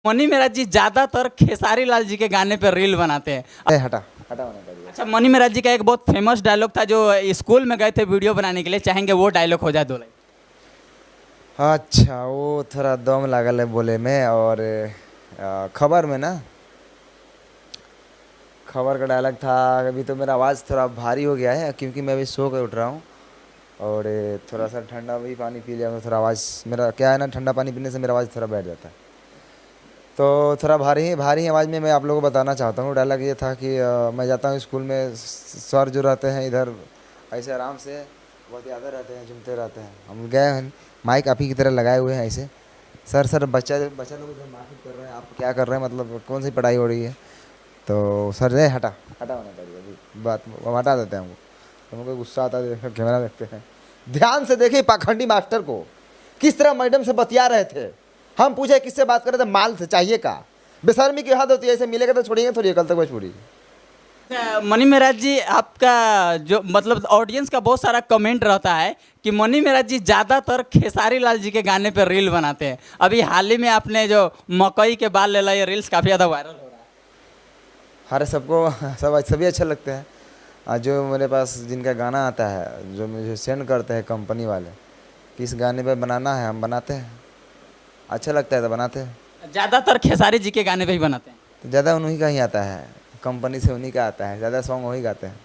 Money Meraj जी ज्यादातर खेसारी लाल जी के गाने पे रील बनाते हैं। हटा हटा होने का दिया। अच्छा, मनी मेराज जी का एक बहुत फेमस डायलॉग था जो स्कूल में गए थे वीडियो बनाने के लिए, चाहेंगे वो डायलॉग हो जाए दो लाइन। अच्छा, वो थोड़ा दम लागल है बोले में। और खबर में ना, खबर का डायलॉग था। अभी तो मेरा आवाज़ थोड़ा भारी हो गया है क्योंकि मैं अभी सो कर उठ रहा हूँ। और थोड़ा सा ठंडा भी पानी पी लिया तो थोड़ा आवाज़ मेरा क्या है ना, ठंडा पानी पीने से मेरा आवाज़ थोड़ा बैठ जाता है। तो थोड़ा भारी भारी आवाज़ में मैं आप लोगों को बताना चाहता हूँ। डायलॉग ये था कि मैं जाता हूँ स्कूल में, सर जो रहते हैं इधर ऐसे आराम से बहुत ज़्यादा रहते हैं, झूमते रहते हैं। हम गए हैं, माइक आप ही की तरह लगाए हुए हैं ऐसे। सर सर बच्चा बच्चा लोग इधर मारपीट कर रहे हैं, आप क्या कर रहे हैं, मतलब कौन सी पढ़ाई हो रही है। तो सर रे हटा हटा होने का दिया। बात हम हटा देते हैं हमको। तो हमको गुस्सा आता है, कैमरा देखते हैं। ध्यान से देखिए पाखंडी मास्टर को किस तरह मैडम से बतिया रहे थे। हम पूछे किससे बात कर रहे थे, माल से चाहिए का। बेशर्मी की हद होती है, ऐसे मिलेगा तो छोड़िएगा थोड़ी, कल तक बस छोड़ी। मनी मेराज जी, आपका जो मतलब ऑडियंस का बहुत सारा कमेंट रहता है कि मनी मेराज जी ज्यादातर खेसारी लाल जी के गाने पे रील बनाते हैं। अभी हाल ही में आपने जो मकई के बाल ले ला, ये रील्स काफी ज्यादा वायरल हो रहा है। हर सबको सब सभी अच्छे लगते हैं। जो मेरे पास जिनका गाना आता है, जो मुझे सेंड करते हैं कंपनी वाले, किस गाने पे बनाना है, हम बनाते हैं। अच्छा लगता है तो बनाते हैं। ज्यादातर खेसारी जी के गाने पे ही बनाते हैं। तो ज़्यादा उन्हीं का ही आता है, कंपनी से उन्हीं का आता है, ज़्यादा सॉन्ग वही गाते हैं।